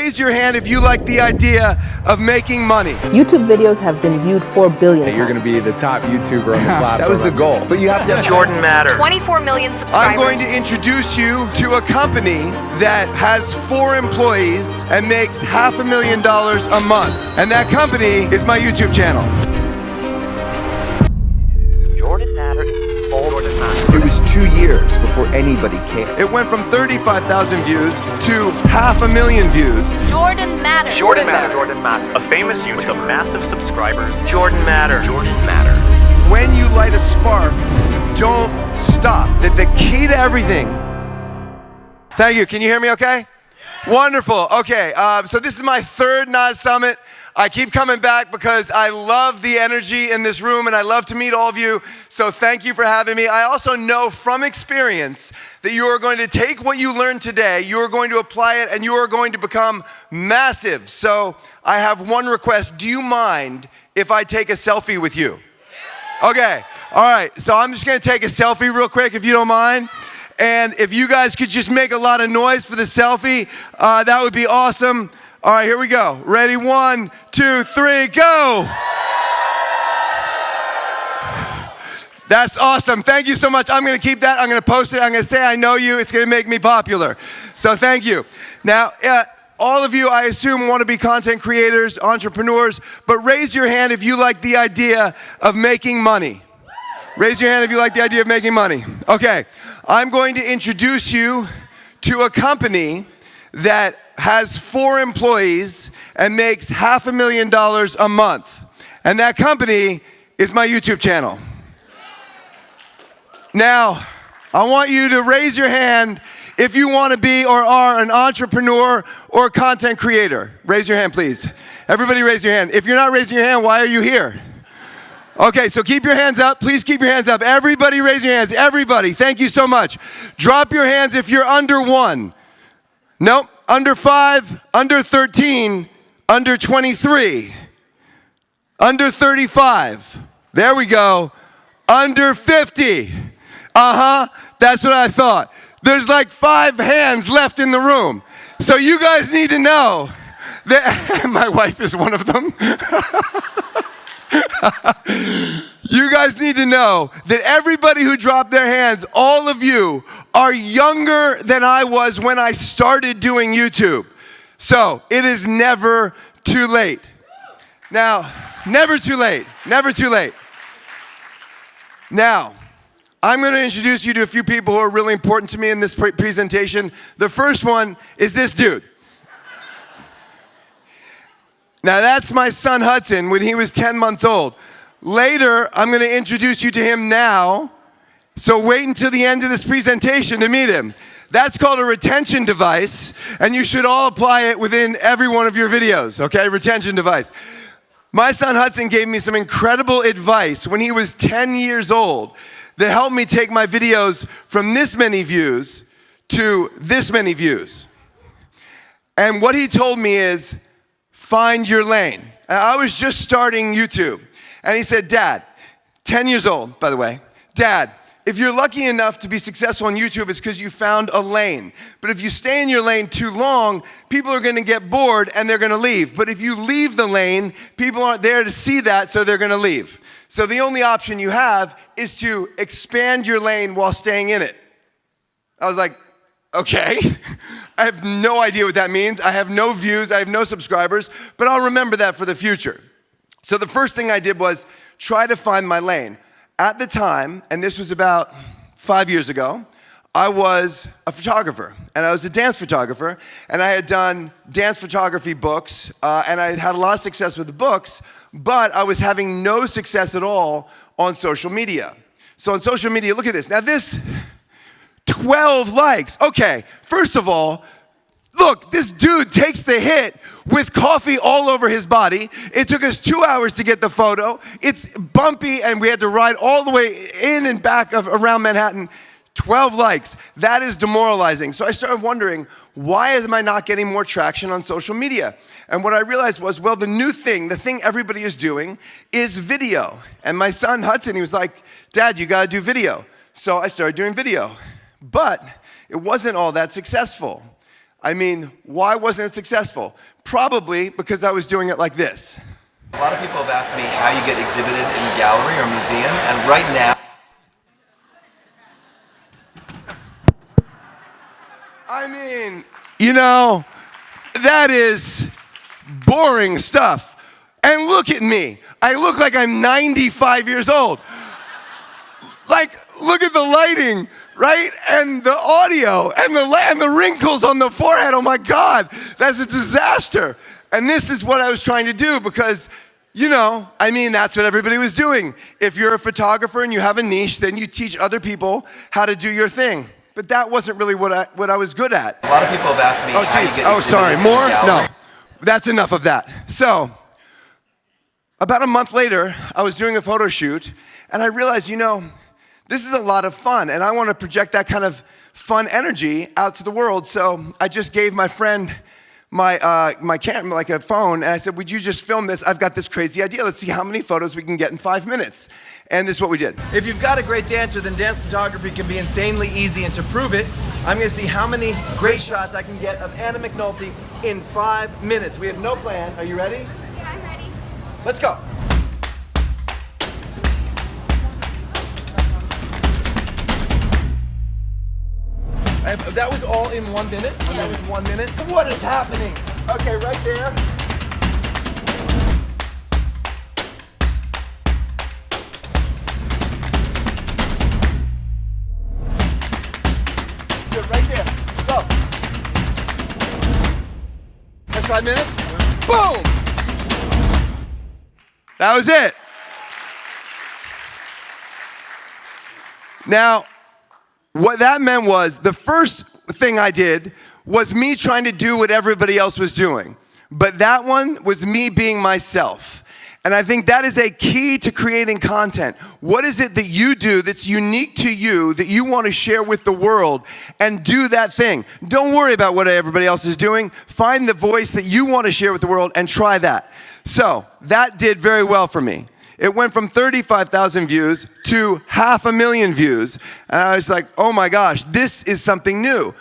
raise your hand if you like the idea of making money. YouTube videos have been viewed 4 billion times. You're going to be the top YouTuber on the platform. That was the goal. But you have to have Jordan Matter. 24 million subscribers. I'm going to introduce you to a company that has 4 employees and makes $500,000 a month. And that company is my YouTube channel. Jordan Matter is old. Jordan Matter. It was 2 years before anybody cared. It went from 35,000 views to 500,000 views. Jordan Matter. Jordan Matter. Jordan Matter. A famous YouTuber with massive subscribers. Jordan Matter. Jordan Matter. When you light a spark, don't stop. The key to everything. Thank you. Can you hear me okay? Yeah. Wonderful. Okay, so this is my 3rd NOS Summit. I keep coming back because I love the energy in this room and I love to meet all of you. So thank you for having me. I also know from experience that you are going to take what you learned today, you are going to apply it, and you are going to become massive. So I have one request. Do you mind if I take a selfie with you? Okay, all right. So I'm just gonna take a selfie real quick if you don't mind. And if you guys could just make a lot of noise for the selfie, that would be awesome. All right, here we go. Ready? 1, 2, 3, go. That's awesome. Thank you so much. I'm going to keep that. I'm going to post it. I'm going to say I know you. It's going to make me popular. So thank you. Now, all of you, I assume, want to be content creators, entrepreneurs, but raise your hand if you like the idea of making money. Raise your hand if you like the idea of making money. Okay, I'm going to introduce you to a company that has 4 employees and makes $500,000 a month. And that company is my YouTube channel. Now, I want you to raise your hand if you want to be or are an entrepreneur or a content creator. Raise your hand, please. Everybody raise your hand. If you're not raising your hand, why are you here? Okay, so keep your hands up. Please keep your hands up. Everybody raise your hands. Everybody, thank you so much. Drop your hands if you're under 1. Nope. Under 5, under 13, under 23, under 35. There we go. Under 50. That's what I thought. There's like 5 hands left in the room. So you guys need to know that my wife is one of them. You guys need to know that everybody who dropped their hands, all of you, are younger than I was when I started doing YouTube. So it is never too late. Now, never too late, never too late. Now, I'm going to introduce you to a few people who are really important to me in this presentation. The first one is this dude. Now, that's my son Hudson when he was 10 months old. Later, I'm going to introduce you to him now, so wait until the end of this presentation to meet him. That's called a retention device, and you should all apply it within every one of your videos, okay? Retention device. My son Hudson gave me some incredible advice when he was 10 years old that helped me take my videos from this many views to this many views. And what he told me is, find your lane. I was just starting YouTube. And he said, Dad, 10 years old, by the way, Dad, if you're lucky enough to be successful on YouTube, it's because you found a lane. But if you stay in your lane too long, people are going to get bored and they're going to leave. But if you leave the lane, people aren't there to see that, so they're going to leave. So the only option you have is to expand your lane while staying in it. I was like, okay. I have no idea what that means. I have no views. I have no subscribers. But I'll remember that for the future. So the first thing I did was try to find my lane. At the time, and this was about 5 years ago, I was a photographer, and I was a dance photographer, and I had done dance photography books, and I had a lot of success with the books, but I was having no success at all on social media. So on social media, look at this. Now this, 12 likes. Okay, first of all, look, this dude takes the hit with coffee all over his body. It took us 2 hours to get the photo. It's bumpy, and we had to ride all the way in and back around Manhattan. 12 likes. That is demoralizing. So I started wondering, why am I not getting more traction on social media? And what I realized was, well, the new thing, the thing everybody is doing, is video. And my son Hudson, he was like, Dad, you gotta do video. So I started doing video. But it wasn't all that successful. I mean, why wasn't it successful? Probably because I was doing it like this. A lot of people have asked me how you get exhibited in a gallery or museum, and right now, I mean, you know, that is boring stuff. And look at me. I look like I'm 95 years old. Like, look at the lighting, right? And the audio, and the wrinkles on the forehead. Oh my God, that's a disaster. And this is what I was trying to do because, you know, I mean, that's what everybody was doing. If you're a photographer and you have a niche, then you teach other people how to do your thing. But that wasn't really what I was good at. a lot of people have asked me Oh, how you geez. get Oh, exhibited sorry. in a More? gallery. No. That's enough of that. So, about a month later, I was doing a photo shoot, and I realized, you know, this is a lot of fun, and I want to project that kind of fun energy out to the world. So I just gave my friend my camera, like a phone, and I said, would you just film this? I've got this crazy idea. Let's see how many photos we can get in 5 minutes. And this is what we did. If you've got a great dancer, then dance photography can be insanely easy, and to prove it, I'm gonna see how many great shots I can get of Anna McNulty in 5 minutes. We have no plan. Are you ready? Yeah, I'm ready. Let's go. That was all in 1 minute? Yeah. That was 1 minute? What is happening? Okay, right there. Good, right there. Go. That's 5 minutes? Boom! That was it. Now, what that meant was the first thing I did was me trying to do what everybody else was doing. But that one was me being myself. And I think that is a key to creating content. What is it that you do that's unique to you that you want to share with the world, and do that thing? Don't worry about what everybody else is doing. Find the voice that you want to share with the world and try that. So that did very well for me. It went from 35,000 views to 500,000 views. And I was like, oh my gosh, this is something new.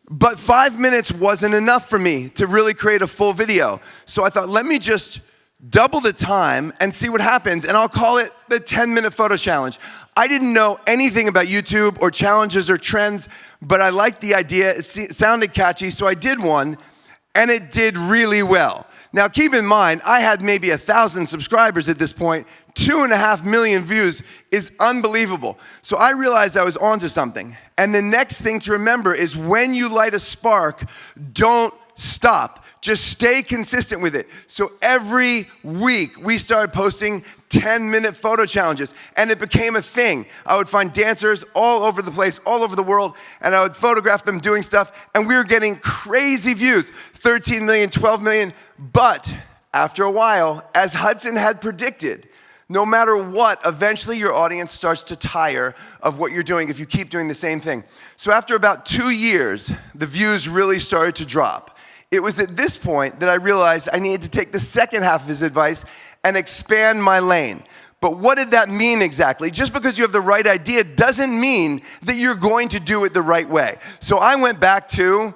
But 5 minutes wasn't enough for me to really create a full video. So I thought, let me just double the time and see what happens. And I'll call it the 10-minute photo challenge. I didn't know anything about YouTube or challenges or trends, but I liked the idea. It sounded catchy, so I did one, and it did really well. Now, keep in mind, I had maybe 1,000 subscribers at this point. 2.5 million views is unbelievable. So I realized I was onto something. And the next thing to remember is when you light a spark, don't stop. Just stay consistent with it. So every week, we started posting 10-minute photo challenges, and it became a thing. I would find dancers all over the place, all over the world, and I would photograph them doing stuff, and we were getting crazy views, 13 million, 12 million. But after a while, as Hudson had predicted, no matter what, eventually your audience starts to tire of what you're doing if you keep doing the same thing. So after about 2 years, the views really started to drop. It was at this point that I realized I needed to take the second half of his advice and expand my lane. But what did that mean exactly? Just because you have the right idea doesn't mean that you're going to do it the right way. So I went back to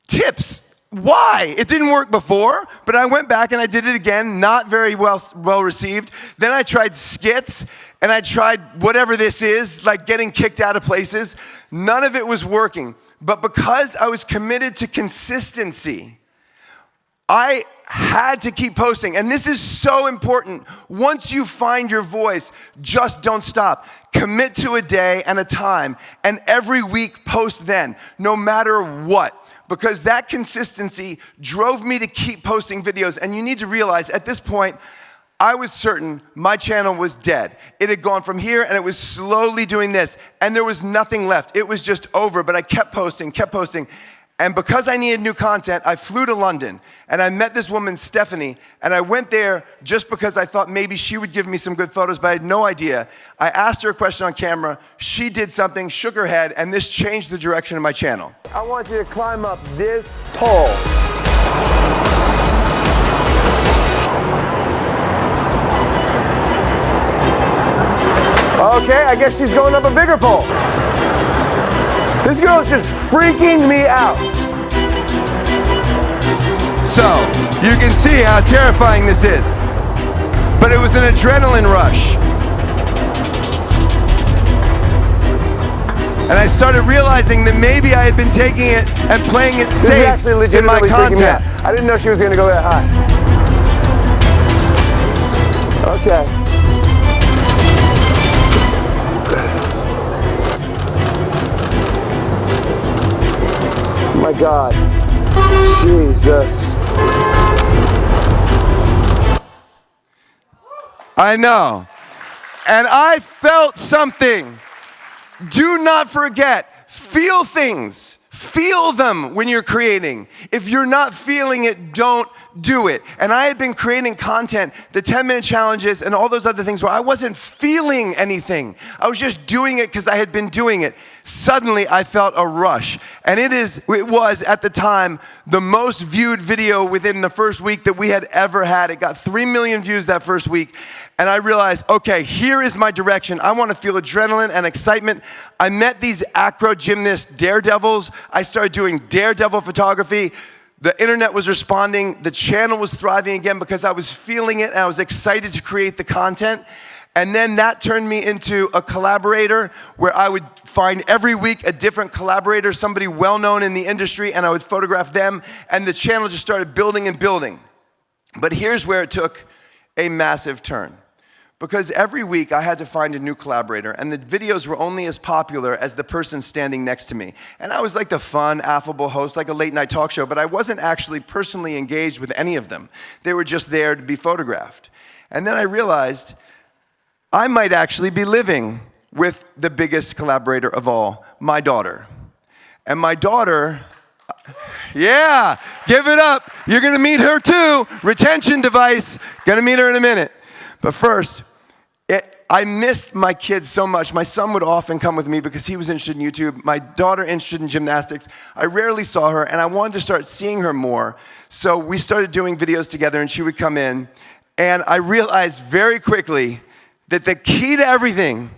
tips. Why? It didn't work before, but I went back and I did it again, not very well received. Then I tried skits, and I tried whatever this is, like getting kicked out of places. None of it was working. But because I was committed to consistency, I had to keep posting. And this is so important. Once you find your voice, just don't stop. Commit to a day and a time, and every week post then, no matter what. Because that consistency drove me to keep posting videos. And you need to realize at this point, I was certain my channel was dead. It had gone from here, and it was slowly doing this, and there was nothing left. It was just over, but I kept posting. And because I needed new content, I flew to London, and I met this woman, Stephanie, and I went there just because I thought maybe she would give me some good photos, but I had no idea. I asked her a question on camera, she did something, shook her head, and this changed the direction of my channel. I want you to climb up this pole. Okay, I guess she's going up a bigger pole. This girl's just freaking me out. You can see how terrifying this is. But it was an adrenaline rush. And I started realizing that maybe I had been taking it and playing it This is safe actually in my legitimately freaking me content. out. I didn't know she was gonna go that high. Okay. Oh my God. Jesus. I know. And I felt something. Do not forget, feel things. Feel them when you're creating. If you're not feeling it, don't do it. And I had been creating content, the 10-minute challenges and all those other things where I wasn't feeling anything. I was just doing it because I had been doing it. Suddenly I felt a rush. And it was at the time the most viewed video within the first week that we had ever had. It got 3 million views that first week. And I realized, okay, here is my direction. I want to feel adrenaline and excitement. I met these acro gymnast daredevils. I started doing daredevil photography. The internet was responding. The channel was thriving again because I was feeling it and I was excited to create the content. And then that turned me into a collaborator where I would find every week a different collaborator, somebody well-known in the industry, and I would photograph them, and the channel just started building and building. But here's where it took a massive turn. Because every week I had to find a new collaborator, and the videos were only as popular as the person standing next to me. And I was like the fun, affable host, like a late night talk show, but I wasn't actually personally engaged with any of them. They were just there to be photographed. And then I realized I might actually be living with the biggest collaborator of all, my daughter. And my daughter, yeah, give it up. You're gonna meet her too. Retention device, gonna meet her in a minute. But first, I missed my kids so much. My son would often come with me because he was interested in YouTube. My daughter interested in gymnastics. I rarely saw her, and I wanted to start seeing her more. So we started doing videos together, and she would come in. And I realized very quickly that the key to everything,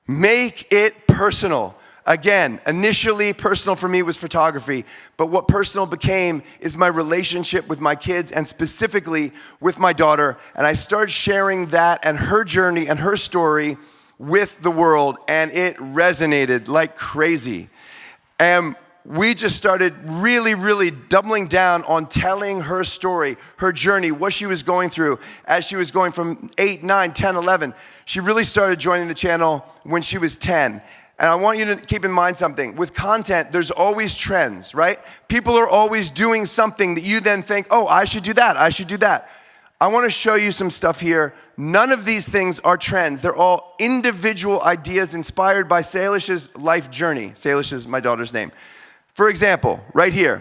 make it personal. Again, initially personal for me was photography, but what personal became is my relationship with my kids and specifically with my daughter. And I started sharing that and her journey and her story with the world, and it resonated like crazy. And we just started really, really doubling down on telling her story, her journey, what she was going through as she was going from 8, 9, 10, 11. She really started joining the channel when she was 10. And I want you to keep in mind something. With content, there's always trends, right? People are always doing something that you then think, oh, I should do that, I should do that. I want to show you some stuff here. None of these things are trends. They're all individual ideas inspired by Salish's life journey. Salish is my daughter's name. For example, right here.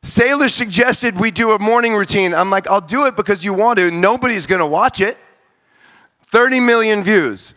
Salish suggested we do a morning routine. I'm like, I'll do it because you want to. Nobody's going to watch it. 30 million views.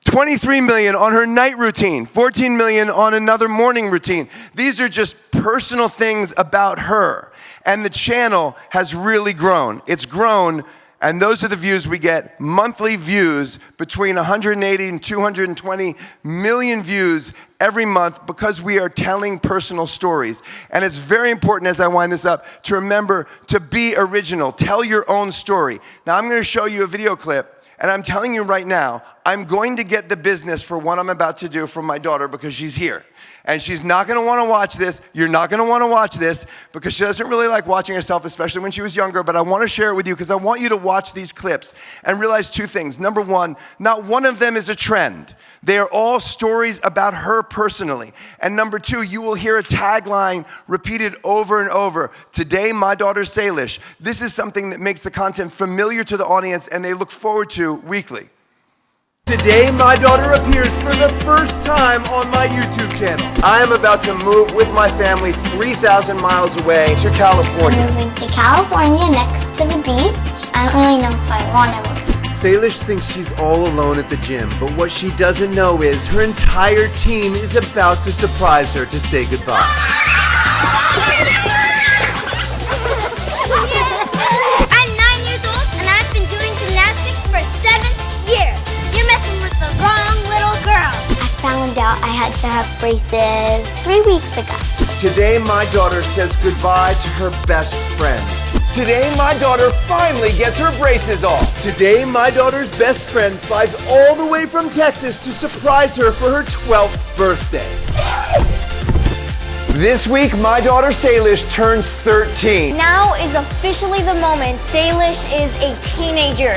23 million on her night routine, 14 million on another morning routine. These are just personal things about her. And the channel has really grown. It's grown, and those are the views we get. Monthly views between 180 and 220 million views every month because we are telling personal stories. And it's very important as I wind this up to remember to be original. Tell your own story. Now I'm going to show you a video clip. And I'm telling you right now, I'm going to get the business for what I'm about to do from my daughter because she's here. And she's not going to want to watch this. You're not going to want to watch this because she doesn't really like watching herself, especially when she was younger. But I want to share it with you because I want you to watch these clips and realize two things. Number one, not one of them is a trend. They are all stories about her personally. And number two, you will hear a tagline repeated over and over. Today, my daughter Salish. This is something that makes the content familiar to the audience and they look forward to weekly. Today, my daughter appears for the first time on my YouTube channel. I am about to move with my family 3,000 miles away to California. Moving to California next to the beach. I don't really know if I want to move. Salish thinks she's all alone at the gym, but what she doesn't know is her entire team is about to surprise her to say goodbye. I'm 9 years old and I've been doing gymnastics for 7 years. You're messing with the wrong little girl. I found out I had to have braces 3 weeks ago. Today, my daughter says goodbye to her best friend. Today, my daughter finally gets her braces off. Today, my daughter's best friend flies all the way from Texas to surprise her for her 12th birthday. This week, my daughter Salish turns 13. Now is officially the moment Salish is a teenager.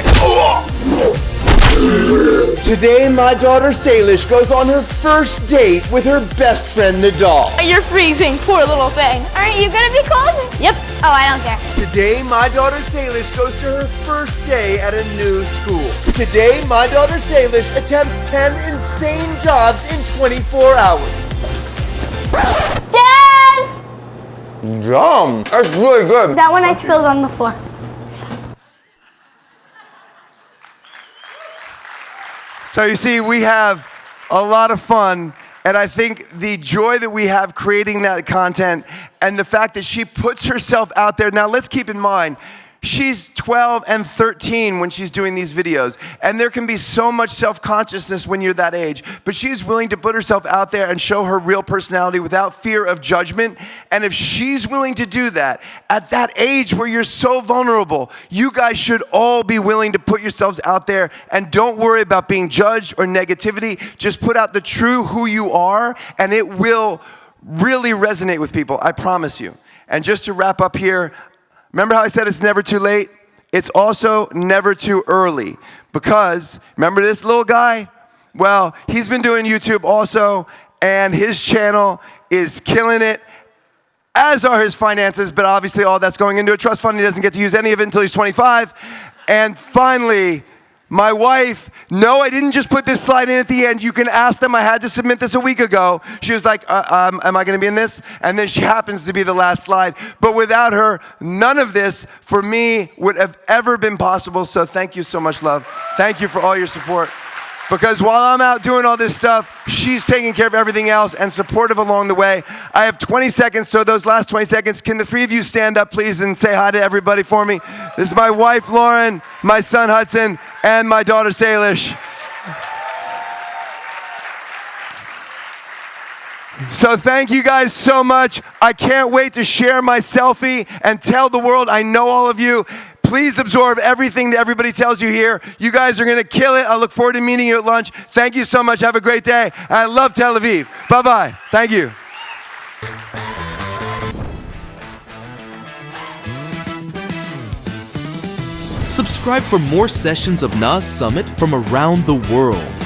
Today, my daughter Salish goes on her first date with her best friend, the doll. You're freezing, poor little thing. Aren't you gonna be cold? Yep. Oh, I don't care. Today, my daughter Salish goes to her first day at a new school. Today, my daughter Salish attempts 10 insane jobs in 24 hours. Dad! Yum. That's really good. That one I spilled on the floor. So you see, we have a lot of fun, and I think the joy that we have creating that content and the fact that she puts herself out there. Now let's keep in mind, she's 12 and 13 when she's doing these videos, and there can be so much self-consciousness when you're that age, but she's willing to put herself out there and show her real personality without fear of judgment. And if she's willing to do that at that age where you're so vulnerable, you guys should all be willing to put yourselves out there, and don't worry about being judged or negativity. Just put out the true who you are, and it will really resonate with people, I promise you. And just to wrap up here, remember how I said it's never too late? It's also never too early, because remember this little guy? Well, he's been doing YouTube also, and his channel is killing it, as are his finances, but obviously all that's going into a trust fund. He doesn't get to use any of it until he's 25. And finally, my wife, no, I didn't just put this slide in at the end. You can ask them. I had to submit this a week ago. She was like, am I going to be in this? And then she happens to be the last slide. But without her, none of this, for me, would have ever been possible. So thank you so much, love. Thank you for all your support. Because while I'm out doing all this stuff, she's taking care of everything else and supportive along the way. I have 20 seconds, so those last 20 seconds, can the three of you stand up, please, and say hi to everybody for me? This is my wife, Lauren, my son, Hudson, and my daughter, Salish. So thank you guys so much. I can't wait to share my selfie and tell the world I know all of you. Please absorb everything that everybody tells you here. You guys are going to kill it. I look forward to meeting you at lunch. Thank you so much. Have a great day. I love Tel Aviv. Bye-bye. Thank you. Subscribe for more sessions of NAS Summit from around the world.